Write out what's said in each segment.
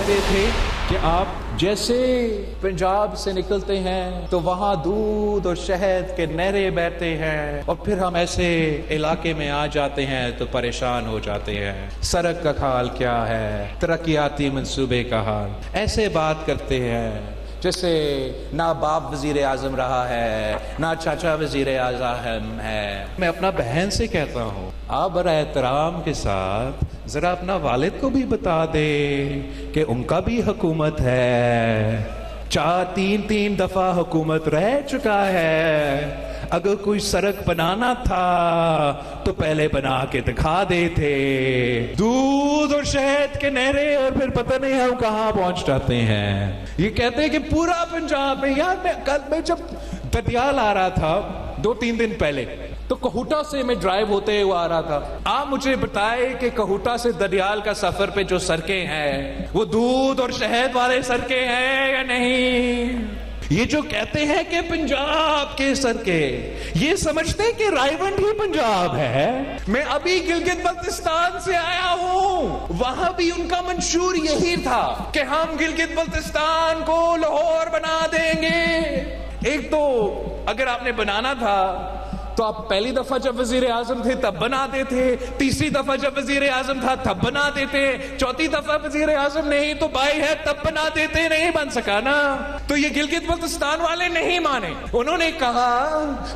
कहते थे कि आप जैसे पंजाब से निकलते हैं तो वहाँ दूध और शहद के नहरें बहते हैं और फिर हम ऐसे इलाके में आ जाते हैं तो परेशान हो जाते हैं। सड़क का हाल क्या है, तरक्याती मंसूबे का हाल, ऐसे बात करते हैं जैसे ना बाप वजीर आजम रहा है ना चाचा वजीर आजम है। मैं अपना बहन से कहता हूँ, आप बड़ा एहतराम के साथ जरा अपना वालिद को भी बता दे कि उनका भी हुकूमत है, तीन दफा हुकूमत रह चुका है। अगर कोई सड़क बनाना था तो पहले बना के दिखा देते। दूध और शहद के नहरे और फिर पता नहीं हम कहाँ पहुंच जाते हैं। ये कहते हैं कि पूरा पंजाब में, यार मैं जब ददियाल आ रहा था 2-3 दिन पहले, तो कहूटा से मैं ड्राइव होते हुए आ रहा था। आप मुझे बताए कि कहूटा से ददियाल का सफर पे जो सड़कें हैं वो दूध और शहद वाले सड़कें हैं या नहीं। ये जो कहते हैं कि पंजाब के सड़कें, ये समझते हैं कि रायवंड ही पंजाब है। मैं अभी गिलगित बल्तिस्तान से आया हूं, वहां भी उनका मंशूर यही था कि हम गिलगित बल्तिस्तान को लाहौर बना देंगे। एक तो अगर आपने बनाना था तो आप पहली दफा जब वजीर आजम थे तब बनाते थे, तीसरी दफा जब वजीर आजम था तब बना देते, चौथी दफा वजीर आजम नहीं तो भाई है तब बना देते। नहीं बन सका ना, तो ये गिलगित बल्तिस्तान वाले नहीं माने। उन्होंने कहा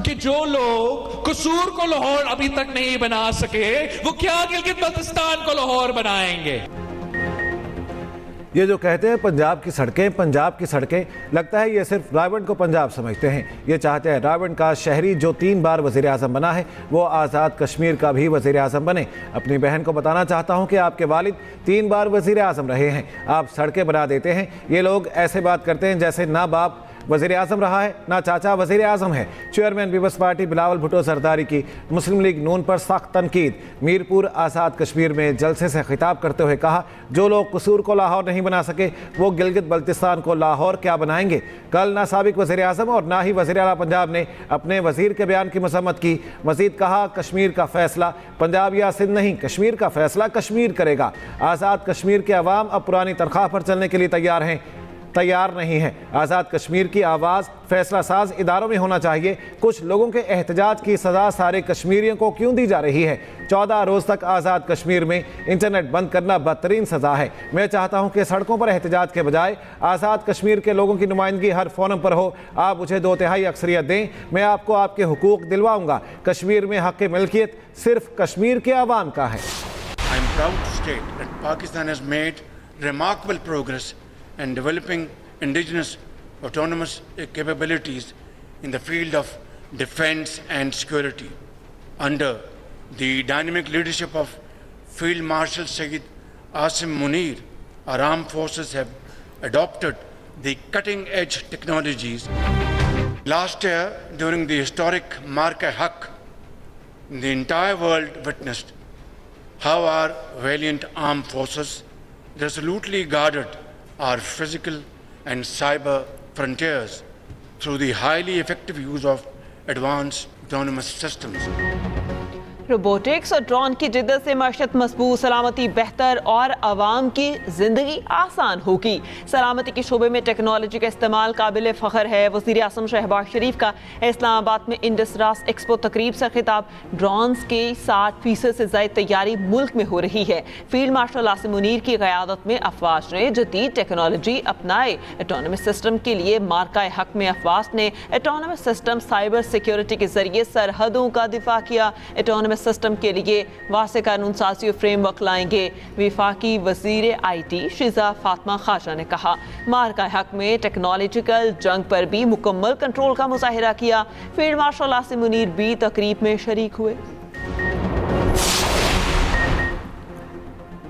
कि जो लोग कसूर को लाहौर अभी तक नहीं बना सके वो क्या गिलगित बल्तिस्तान को लाहौर बनाएंगे। ये जो कहते हैं पंजाब की सड़कें, लगता है ये सिर्फ रावण को पंजाब समझते हैं। ये चाहते हैं रावण का शहरी जो 3 बार वज़ीर आज़म बना है वो आज़ाद कश्मीर का भी वज़ीर आज़म बने। अपनी बहन को बताना चाहता हूँ कि आपके वालिद 3 बार वज़ीर आज़म रहे हैं, आप सड़कें बना देते हैं। ये लोग ऐसे बात करते हैं जैसे ना बाप वज़ीर आज़म रहा है ना चाचा वज़ीर आज़म है। Chairman People's Party Bilawal Bhutto सरदारी की मुस्लिम लीग नून पर सख्त तनकीद। मीरपुर आज़ाद कश्मीर में जलसे से खिताब करते हुए कहा, जो लोग कसूर को लाहौर नहीं बना सके वो गिलगित बल्तिस्तान को लाहौर क्या बनाएंगे। कल ना साबिक वज़ीर आज़म और ना ही वज़ीर आला पंजाब ने अपने वज़ीर के बयान की मसम्मत की। मज़ीद कहा, कश्मीर का फ़ैसला पंजाब या सिंध नहीं, कश्मीर का फ़ैसला कश्मीर करेगा। आज़ाद कश्मीर के अवाम अब पुरानी तनख्वाह पर चलने के लिए तैयार नहीं है। आज़ाद कश्मीर की आवाज़ फैसला साज इदारों में होना चाहिए। कुछ लोगों के एहतजाज की सज़ा सारे कश्मीरियों को क्यों दी जा रही है। 14 रोज़ तक आज़ाद कश्मीर में इंटरनेट बंद करना बदतरीन सज़ा है। मैं चाहता हूं कि सड़कों पर एहतजाज के बजाय आज़ाद कश्मीर के लोगों की नुमाइंदगी हर फोरम पर हो। आप मुझे 2/3 अक्सरियत दें, मैं आपको आपके हुकूक दिलवाऊंगा। कश्मीर में हक़ मिल्कियत सिर्फ कश्मीर के अवाम का है। I am proud to state that Pakistan has made remarkable progress in developing indigenous autonomous capabilities in the field of defense and security. Under the dynamic leadership of Field Marshal Sayyid Asim Munir, our armed forces have adopted the cutting-edge technologies. Last year, during the historic Mark-e-Haq, the entire world witnessed how our valiant armed forces resolutely guarded our physical and cyber frontiers through the highly effective use of advanced autonomous systems. Robotics और drone की जिद्दत से मशत मजबूत, सलामती बेहतर और आवाम की जिंदगी आसान होगी। सलामती के शोबे में टेक्नोलॉजी का इस्तेमाल काबिल फ़ख्र है। वज़ीर आज़म शहबाज शरीफ का इस्लामाबाद में इंडस रास एक्सपो तकरीब से खिताब। ड्रोन्स की 60% से ज़ायद तैयारी मुल्क में हो रही है। फील्ड मार्शल आसिम मुनीर की क़यादत में अफवाज ने जदीद टेक्नोलॉजी अपनाए। एटोनमस सिस्टम के लिए मार्का हक में अफवाज ने एटोनमस सिस्टम साइबर सिक्योरिटी के जरिए सरहदों का दिफा किया। एटोनमस सिस्टम के लिए वासे कानून साजी फ्रेमवर्क लाएंगे। विफाकी वजीर IT शिजा फातिमा खाजा ने कहा, मार्का हक में टेक्नोलॉजिकल जंग पर भी मुकम्मल कंट्रोल का मुजाहिरा किया। फील्ड मार्शल आसिम मुनीर भी तकरीब में शरीक हुए।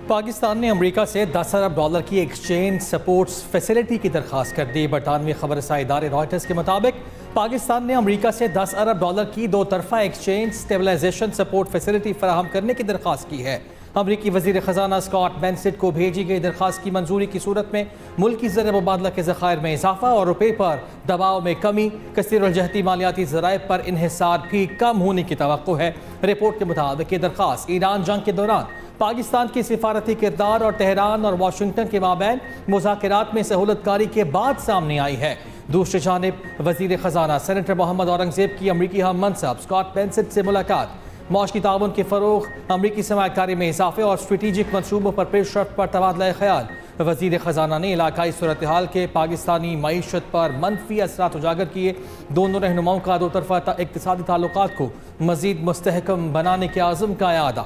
पाकिस्तान ने अमेरिका से $10 अरब की एक्सचेंज सपोर्ट फैसिलिटी की दरख्वास्त कर दी। बरतानवी खबर रसाई इदारे रॉयटर्स के मुताबिक पाकिस्तान ने अमेरिका से $10 अरब की 2 तरफा एक्सचेंज स्टेबलाइजेशन सपोर्ट फैसिलिटी फराहम करने की दरख्वास्त की है। अमरीकी वज़ीर ख़जाना स्कॉट बेंसेट को भेजी गई दरख्वास्त की मंजूरी की सूरत में मुल्की ज़र मुबादला के ज़खायर में इजाफा और रुपये पर दबाव में कमी, कसीरुल-जहती मालियाती ज़राए पर इन्हिसार भी कम होने की तवक्को है। रिपोर्ट के मुताबिक ये दरख्वास्त ईरान जंग के दौरान पाकिस्तान की सिफारती किरदार और तेहरान और वाशिंगटन के माबैन मुज़ाकरात में सहूलतकारी के बाद सामने आई है। दूसरी जानिब वज़ीर ख़जाना सेनेटर मोहम्मद औरंगज़ेब की अमरीकी हम मनसब स्कॉट बेंसेट से मुलाकात, माशी ताउन के फ़रोग़, अमरीकी सरमायाकारी में इजाफे और स्ट्रेटेजिक मनसूबों पर पेशरफ्त पर तबादला ख्याल। वज़ीर ख़जाना ने इलाकाई सूरत हाल के पाकिस्तानी मईशत पर मनफी असरात उजागर किए। दोनों रहनुमाओं का दो तरफ़ा इक़्तिसादी ताल्लुकात को मज़ीद मुस्तहकम बनाने के आज़म का यादा।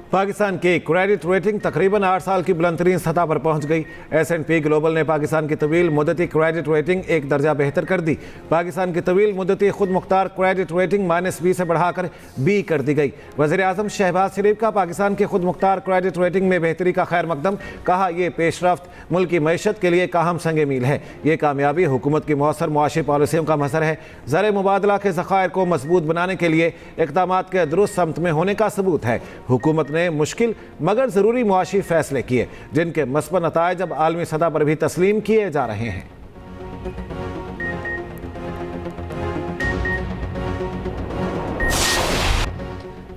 पाकिस्तान की क्रेडिट रेटिंग तकरीबन 8 साल की बुलंदतरीन सतह पर पहुंच गई। S&P ग्लोबल ने पाकिस्तान की तवील मुद्दती क्रेडिट रेटिंग एक दर्जा बेहतर कर दी। पाकिस्तान की तवील मुद्दती खुद मुख्तार क्रेडिट रेटिंग -B से बढ़ाकर B कर दी गई। वज़ीर आज़म शहबाज शरीफ का पाकिस्तान की खुद मुख्तार क्रेडिट रेटिंग में बेहतरी का खैर मकदम, कहा यह पेशरफ्त मुल्क की मईशत के लिए काहम संग मील है। ये कामयाबी हुकूमत की मौसर मुआशी पॉलिसियों का मसर है। ज़र मुबादला के ज़खायर को मजबूत बनाने के लिए इक़दामात के दुरुस्त समत में होने का सबूत है। हुकूमत ने मुश्किल मगर ज़रूरी मुआशी फैसले किए जिनके मस्बत नताइज अब आलमी सतह पर भी तस्लीम किए जा रहे हैं।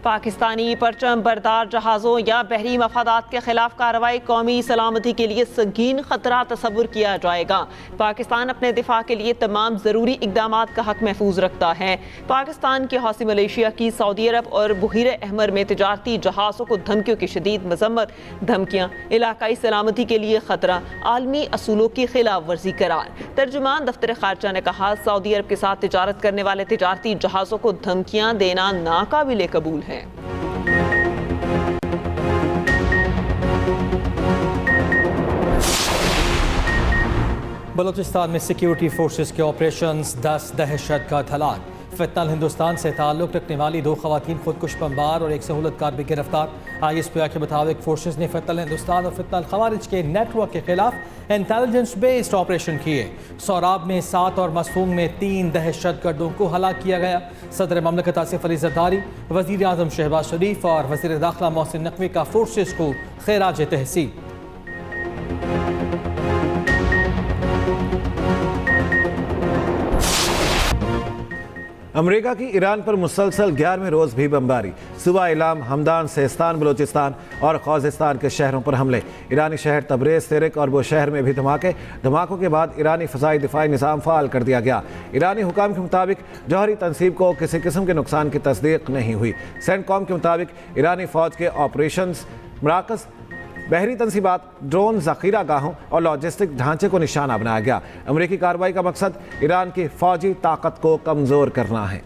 पाकिस्तानी परचम बरदार जहाज़ों या बहरी मफादात के खिलाफ कार्रवाई कौमी सलामती के लिए संगीन खतरा तस्वुर किया जाएगा। पाकिस्तान अपने दिफा के लिए तमाम ज़रूरी इकदाम का हक महफूज रखता है। पाकिस्तान के हौसी मलेशिया की सऊदी अरब और बहीर अहमर में तिजारती जहाज़ों को धमकियों की शदीद मजम्मत, धमकियाँ इलाकाई सलामती के लिए खतरा, आलमी असूलों की खिलाफ वर्जी करार। तर्जुमान दफ्तर खारजा ने कहा, सऊदी अरब के साथ तिजारत करने वाले तिजारती जहाज़ों को धमकियाँ देना नाकाबिले कबूल है। बलूचिस्तान में सिक्योरिटी फोर्सेस के ऑपरेशंस, 10 दहशतगर्द हलाक। फितनल हिंदुस्तान से ताल्लुक़ रखने वाली 2 ख़वातीन खुदकुश बमबार और एक सहूलतकार भी गिरफ्तार। ISPI के मुताबिक फोर्सेस ने फितनल हिंदुस्तान और फितनल खवारिज के नेटवर्क के खिलाफ इंटेलिजेंस बेस्ड ऑपरेशन किए। सौराब में 7 और मसफूम में 3 दहशतगर्दों को हलाक किया गया। सदर ममलकत आसिफ अली जरदारी, वज़ीर आज़म शहबाज शरीफ और वज़ीर दाखिला मोहसिन नकवी का फोर्सेस को खैराज तहसीन। अमेरिका की ईरान पर मुसलसल 11वें रोज़ भी बमबारी। सुबह इलाम, हमदान, सेस्तान, बलूचिस्तान और खौजिस्तान के शहरों पर हमले। ईरानी शहर तबरेज़, सिरिक और बुशहर में भी धमाके। धमाकों के बाद ईरानी फ़ज़ाई दिफाई निज़ाम फ़ाल कर दिया गया। ईरानी हुकाम के मुताबिक जौहरी तनसीब को किसी किस्म के नुकसान की तस्दीक नहीं हुई। सेंटकॉम के मुताबिक ईरानी फ़ौज के ऑपरेशंस मराकज़, बहरी तनसीबात, ड्रोन, ज़ख़ीरा गाहों और लॉजिस्टिक ढांचे को निशाना बनाया गया। अमरीकी कार्रवाई का मकसद ईरान की फ़ौजी ताकत को कमज़ोर करना है।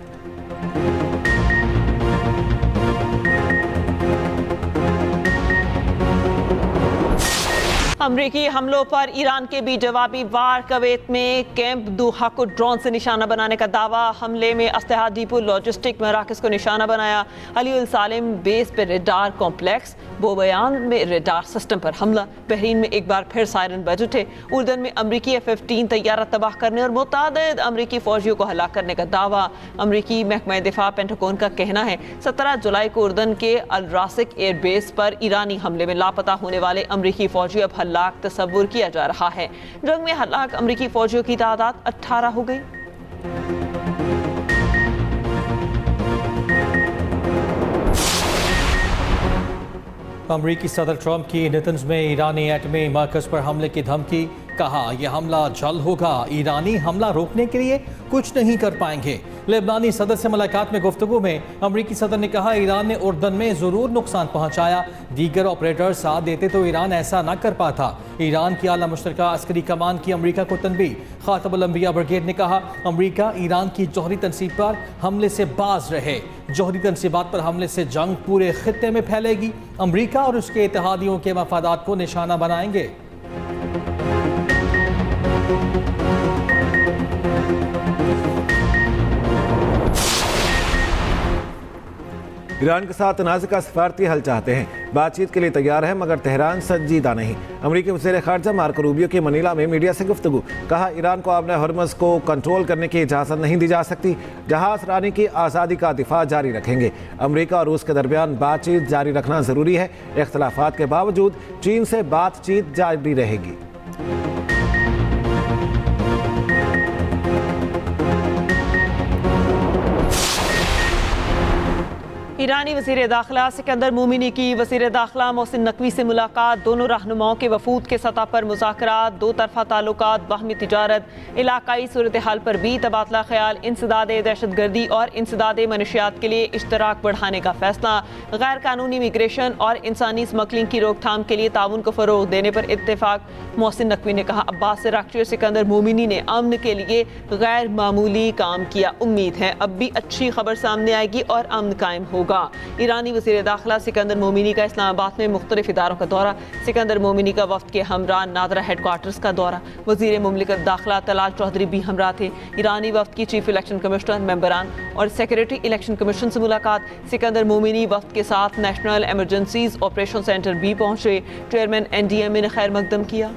अमरीकी हमलों पर ईरान के भी जवाबी वार। कुवैत में कैंप दोहा को ड्रोन से निशाना बनाने का दावा। हमले में असलहा डिपो, लॉजिस्टिक मराकज़ को निशाना बनाया। अली उल सालिम बेस पर रेडार कॉम्प्लेक्स, बोबयान में रेडार सिस्टम पर हमला। बहरीन में एक बार फिर सायरन बज उठे। उर्दन में अमरीकी F-15 तैयारा तबाह करने और मुतादिद अमरीकी फौजियों को हलाक करने का दावा। अमरीकी महकमा दिफा पेंटागन का कहना है 17 जुलाई को उर्दन के अल रासिक एयरबेस पर ईरानी हमले में लापता होने वाले अमरीकी फौजी अब हलाक तस्वुर किया जा रहा है। जंग में हलाक अमरीकी फौजियों की तादाद 18 हो गई। अमरीकी सदर ट्रंप की नेतन्स में ईरानी एटमी मरकज़ पर हमले की धमकी। कहा यह हमला जल्द होगा। ईरानी हमला रोकने के लिए कुछ नहीं कर पाएंगे। लेबनानी सदर से मुलाकात में गुफ्तगू में अमरीकी सदर ने कहा ईरान ने उर्दन में ज़रूर नुकसान पहुंचाया। दीगर ऑपरेटर साथ देते तो ईरान ऐसा न कर पाता। ईरान की आला मुश्तरका अस्करी कमान की अमरीका को तनबीह। खातमुल अंबिया ब्रिगेड ने कहा अमरीका ईरान की जौहरी तनसीब पर हमले से बाज रहे। जौहरी तनसीबात पर हमले से जंग पूरे खित्ते में फैलेगी। अमरीका और उसके इत्तेहादियों के मफादात को निशाना बनाएंगे। ईरान के साथ तनाज़े का सफारती हल चाहते हैं, बातचीत के लिए तैयार है मगर तेहरान संजीदा नहीं। अमरीकी वज़ीर ख़ारजा मार्को रूबियो की मनीला में मीडिया से गुफ्तगू। कहा ईरान को आबने हरमज़ को कंट्रोल करने की इजाज़त नहीं दी जा सकती। जहाज़ रानी की आज़ादी का दिफा जारी रखेंगे। अमरीका और रूस के दरमियान बातचीत जारी रखना ज़रूरी है। इख्तलाफात के बावजूद चीन से बातचीत जारी रहेगी। ईरानी वज़ीर दाखिला सिकंदर मोमिनी की वज़ीर दाखिला मोहसिन नकवी से मुलाकात। दोनों रहनुमाओं के वफूद के सतह पर मुज़ाकरात, दो तरफ़ा ताल्लुकात, बाहमी तिजारत, इलाकाई सूरत हाल पर भी तबादला ख्याल, इंसदाद दहशतगर्दी और इंसदाद मनशियात के लिए इश्तराक बढ़ाने का फैसला, गैर कानूनी इमिग्रेशन और इंसानी स्मगलिंग की रोकथाम के लिए ताउन को फ़रोग़ देने पर इत्तेफाक। मोहसिन नकवी ने कहा, अब्बास राक्ची और सिकंदर मोमिनी ने अमन के लिए गैर मामूली काम किया। उम्मीद है अब भी अच्छी खबर सामने आएगी और अमन कायम होगा। ईरानी वज़ीर दाखिला सिकंदर मोमिनी का इस्लामाबाद में मुख्तलिफ इदारों का दौरा। सिकंदर मोमिनी का वफ्द के हमरा नादरा हेडक्वार्टर्स का दौरा। वज़ीर मुमलिकत दाखिला तलाल चौधरी भी हमरा थे। ईरानी वफ्द की चीफ इलेक्शन कमिश्नर, मेंबरान और सेक्रेटरी इलेक्शन कमीशन से मुलाकात। सिकंदर मोमिनी वफ्द के साथ नेशनल एमरजेंसीज ऑपरेशन सेंटर भी पहुंचे। चेयरमैन NDMA ने खैर मकदम किया।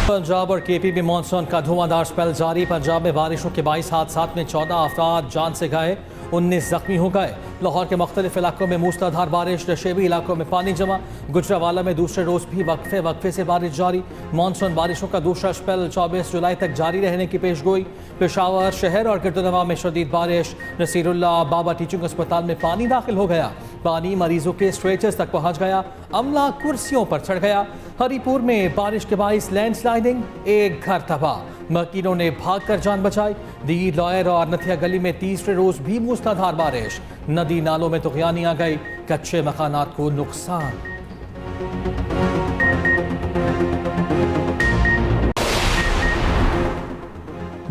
पंजाब और KP में मानसून का धुआंधार स्पेल जारी। पंजाब में बारिशों के 22 हादसात में 14 अफराद जान से गए, 19 जख्मी हो गए। लाहौर के मुख्तलिफ इलाकों में मूसलाधार बारिश, नशेबी इलाकों में पानी जमा। गुजरावाला में दूसरे रोज भी वक्फे से बारिश जारी। मानसून बारिशों का दूसरा स्पेल 24 जुलाई तक जारी रहने की पेशगोई। पेशावर शहर और गिरदोनवा में शदीद बारिश। नसीरुल्लाह बाबा टीचिंग अस्पताल में पानी दाखिल हो गया। पानी मरीजों के स्ट्रेचर्स तक पहुंच गया। अमला कुर्सियों पर चढ़ गया। हरीपुर में बारिश के बाइस लैंडस्लाइडिंग, एक घर तबाह। मकीनों ने भागकर जान बचाई। दीर लॉयर और नथिया गली में तीसरे रोज भी मूसलाधार बारिश। नदी नालों में तुग़यानी आ गई। कच्चे मकानात को नुकसान।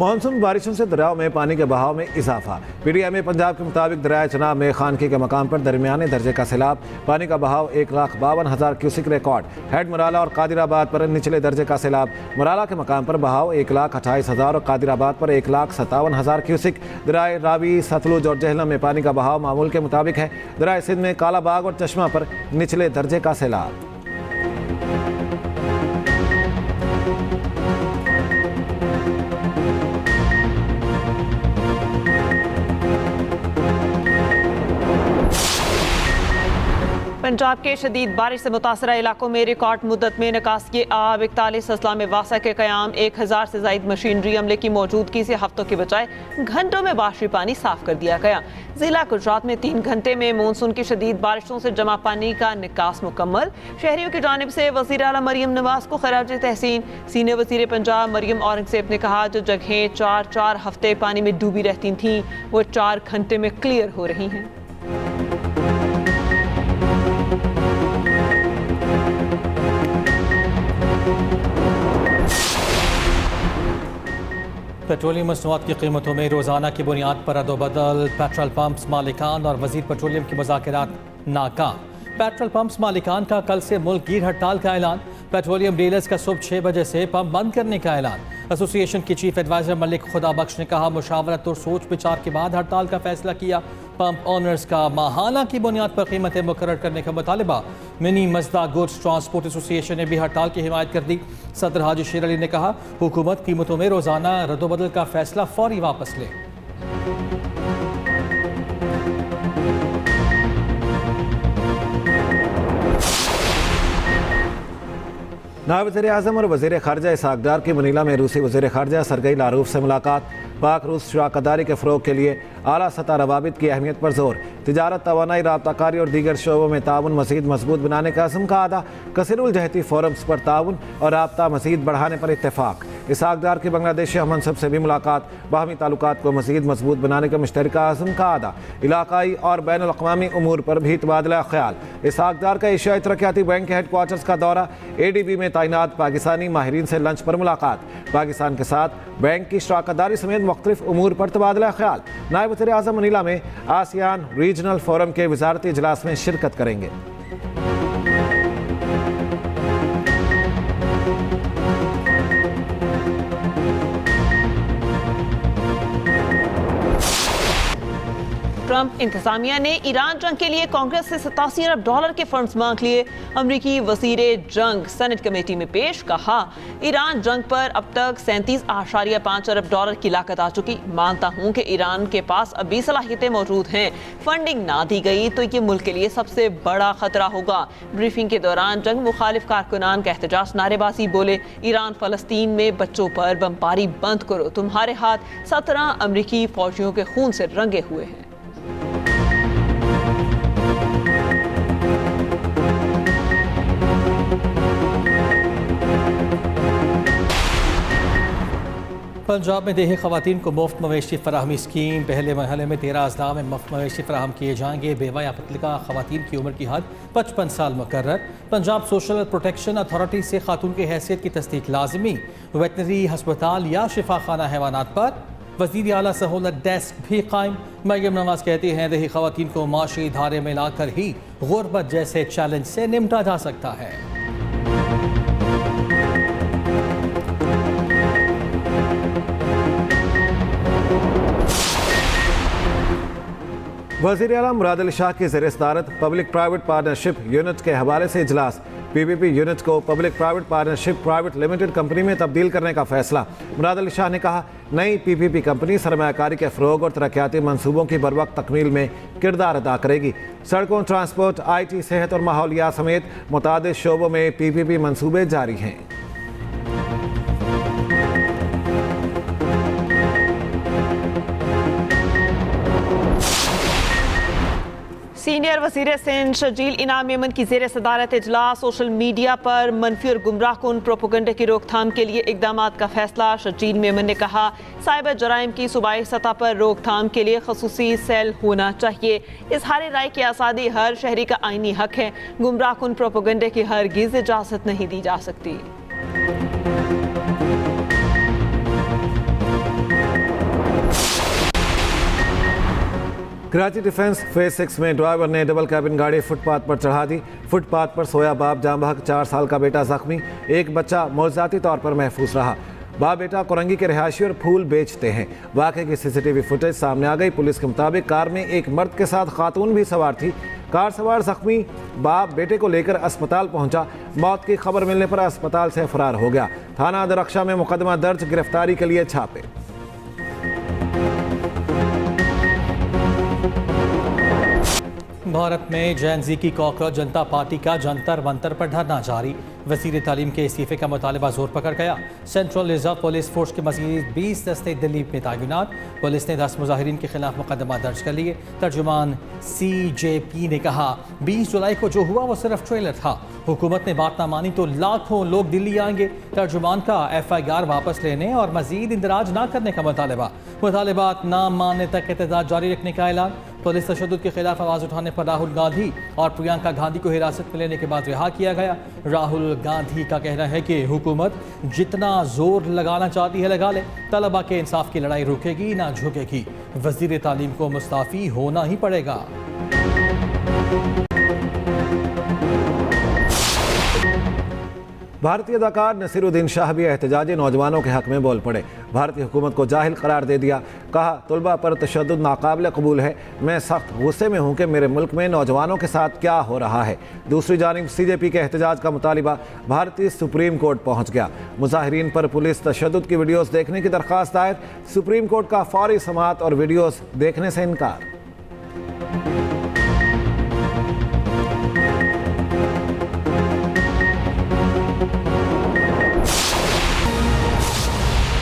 मानसून बारिशों से दरियाओं में पानी के बहाव में इजाफा। PDMA पंजाब के मुताबिक दरिया चनाब में खानकी के मकाम पर दरमियाने दर्जे का सैलाब। पानी का बहाव 1,52,000 क्यूसिक रिकॉर्ड। हेड मुराला और कादिराबाद पर निचले दर्जे का सैलाब। मुराला के मकाम पर बहाव 1,28,000 और कादिराबाद पर 1,57,000 क्यूसिक। दरिया रावी, सतलुज और जहलम में पानी का बहाव मामूल के मुताबिक है। दरिया सिंध में कालाबाग और चश्मा पर निचले दर्जे का सैलाब। पंजाब के शदीद बारिश से मुतासरा इलाकों में रिकॉर्ड मुद्दत में निकासी आब। 41 अजला में वासा के क़याम। 1000 से ज़ायद मशीनरी अमले की मौजूदगी से हफ्तों के बजाय घंटों में बारिशी पानी साफ कर दिया गया। जिला गुजरात में 3 घंटे में मानसून की शदीद बारिशों से जमा पानी का निकास मुकम्मल। शहरियों की जानिब से वज़ीर आला मरियम नवाज को खराज तहसीन। सीनियर वज़ीर पंजाब मरियम औरंगज़ेब ने कहा, जो जगहें 4 हफ्ते पानी में डूबी रहती थीं वो 4 घंटे में क्लियर हो रही हैं। पेट्रोलियम मसनूआत की कीमतों में रोज़ाना की बुनियाद पर अदोबदल। पेट्रोल पंप्स मालिकान और वज़ीर पेट्रोलियम के मुज़ाकरात नाकाम। पेट्रोल पंप्स मालिकान का कल से मुल्क गिर हड़ताल का ऐलान। पेट्रोलियम डीलर्स का सुबह 6 बजे से पंप बंद करने का ऐलान। एसोसिएशन की चीफ एडवाइज़र मलिक खुदा बख्श ने कहा, मुशावरत और सोच विचार के बाद हड़ताल का फैसला किया। पंप ओनर्स का माहाना की बुनियाद पर कीमतें मुकर्रर करने का मुतालबा। मिनी मजदा गुड्स ट्रांसपोर्ट एसोसिएशन ने भी हड़ताल की हिमायत कर दी। सदर हाजी शेर अली ने कहा, हुकूमत कीमतों में रोज़ाना रद्दोबदल का फैसला फौरी वापस ले। नायब वज़ीर-ए-आज़म और वज़ीर ख़ारजा इसहाक़ डार की मनीला में रूसी वज़ीर ख़ारजा सरगई लारूफ से मुलाकात। पाक रूस शराकतदारी के फ़रोग़ के लिए आला सतह रवाबित की अहमियत पर जोर। तिजारत, तवानाई, राब्ताकारी और दीगर शोबों में ताउन मज़ीद मजबूत बनाने का अज़्म का अदा। कसीरुल जहती फोरम्स पर ताउन और राब्ता मज़ीद बढ़ाने पर इत्तेफाक। इसहाक़ डार की बांग्लादेशी हममनसब से भी मुलाकात। बाहमी ताल्लुकात को मज़ीद मजबूत बनाने का मुश्तरका अज़्म का अदा। इलाकाई और बैनुल अक़वामी उमूर पर भी तबादला ख्याल। इसहाक़ डार का एशियाई तरक्याती बैंक के हेडक्वार्टर्स का दौरा। ADB में तैनात पाकिस्तानी माहिरीन से लंच पर मुलाकात। पाकिस्तान के साथ बैंक की शराकतदारी समेत मुख्तलिफ उमूर पर तबादला ख्याल। नायब वज़ीर-ए-आज़म मनीला में आसियान रीजनल फोरम के वज़ारती इजलास में शिरकत करेंगे। ट्रंप इंतजामिया ने ईरान जंग के लिए कांग्रेस से 87 अरब डॉलर के फंड्स मांग लिए। अमरीकी वजीर जंग सेनेट कमेटी में पेश, कहा ईरान जंग पर अब तक 37.5 अरब डॉलर की लागत आ चुकी। मानता हूं कि ईरान के पास अभी सलाहियतें मौजूद हैं, फंडिंग ना दी गई तो ये मुल्क के लिए सबसे बड़ा खतरा होगा। ब्रीफिंग के दौरान जंग मुखालिफ कारकुनान का एहतजाज नारेबाजी बोले, ईरान फलस्तीन में बच्चों पर बमबारी बंद करो, तुम्हारे हाथ 17 अमरीकी फौजियों के खून से रंगे हुए हैं। पंजाब में देही खवातीन को मुफ्त मवेशी फराहमी स्कीम, पहले मरहले में 13 अजला में मुफ्त मवेशी फराहम किए जाएंगे। बेवा या मुतल्लिका खवातीन की उम्र की हद 55 साल मुकर्रर। पंजाब सोशल प्रोटेक्शन अथॉरिटी से खातून की हैसियत की तस्दीक लाजमी। वेटनरी हस्पताल या शिफा खाना हैवानात पर वज़ीर आला सहूलत डेस्क भी कायम। मरियम नवाज कहती हैं देही खवातीन को माशी धारे में लाकर ही गुर्बत जैसे चैलेंज से निपटा जा सकता है। वज़ीर आला मुराद अली शाह की ज़ेर सदारत पब्लिक प्राइवेट पार्टनरशिप यूनिट के हवाले से इजलास। PPP यूनिट को public private partnership private limited company में तब्दील करने का फैसला। मुराद अली शाह ने कहा नई PPP कंपनी सरमायाकारी के फ़रोग और तरक्याती मनसूबों की बरवक्त तकमील में किरदार अदा करेगी। सड़कों, ट्रांसपोर्ट, IT, सेहत और माहौलियात समेत मुतादिद शोबों में PPP मनसूबे जारी हैं। सीनियर वज़ीर सिंध शर्जील इनाम मेमन की ज़ेर सदारत इजलास। सोशल मीडिया पर मनफी और गुमराह कुन प्रोपोगंडे की रोकथाम के लिए इकदाम का फैसला। शर्जील मेमन ने कहा साइबर जराइम की सूबाई सतह पर रोकथाम के लिए खसूसी सेल होना चाहिए। इजहार राय की आज़ादी हर शहरी का आईनी हक है। गुमराह कुन प्रोपोगंडे की हरगिज़ इजाज़त नहीं दी जा सकती। कराची डिफेंस फेज 6 में ड्राइवर ने डबल कैबिन गाड़ी फुटपाथ पर चढ़ा दी। फुटपाथ पर सोया बाप जाँ बहक, 4 साल का बेटा जख्मी, एक बच्चा मौजूदाती तौर पर महफूज रहा। बाप बेटा कोरंगी के रिहायशी और फूल बेचते हैं। वाक़े की CCTV फुटेज सामने आ गई। पुलिस के मुताबिक कार में एक मर्द के साथ खातून भी सवार थी। कार सवार जख्मी बाप बेटे को लेकर अस्पताल पहुंचा। मौत की खबर मिलने पर अस्पताल से फरार हो गया। थाना दरख्शा में मुकदमा दर्ज, गिरफ्तारी के लिए छापे। भारत में जैन जी की कॉकरोच जनता पार्टी का जंतर मंतर पर धरना जारी। वज़ीर तालीम के इस्तीफे का मुतालबा जोर पकड़ गया। सेंट्रल रिजर्व पुलिस फोर्स के मज़ीद 20 दस्ते दिल्ली में तैनात। पुलिस ने 10 मुजाहिरीन के खिलाफ मुकदमा दर्ज कर लिए। तर्जुमान CJP ने कहा 20 जुलाई को जो हुआ वो सिर्फ ट्रेलर था। हुकूमत ने बात ना मानी तो लाखों लोग दिल्ली आएंगे। तर्जुमान का FIR वापस लेने और मजीद इंदराज ना करने का मुतालबात ना मानने तक एहतजाज जारी रखने का ऐलान। पुलिस तशद्दुद के खिलाफ आवाज़ उठाने पर राहुल गांधी और प्रियंका गांधी को हिरासत में लेने के बाद रिहा किया गया। राहुल गांधी का कहना है कि हुकूमत जितना जोर लगाना चाहती है लगा ले, तलबा के इंसाफ की लड़ाई रुकेगी ना झुकेगी। वज़ीर तालीम को मुस्ताफ़ी होना ही पड़ेगा। भारतीय अदाकार नसीरुद्दीन शाह भी एहतजाजी नौजवानों के हक में बोल पड़े। भारतीय हुकूमत को जाहिल करार दे दिया। कहा तलबा पर तशद्दुद नाकाबिल कबूल है। मैं सख्त गुस्से में हूँ कि मेरे मुल्क में नौजवानों के साथ क्या हो रहा है। दूसरी जानिब CJP के एहतजाज का मुतालिबा भारतीय सुप्रीम कोर्ट पहुँच गया। मुजाहिरीन पर पुलिस तशद्दुद की वीडियोज़ देखने की दरख्वास्त दायर। सुप्रीम कोर्ट का फौरी समाअत और वीडियोज़ देखने से इनकार।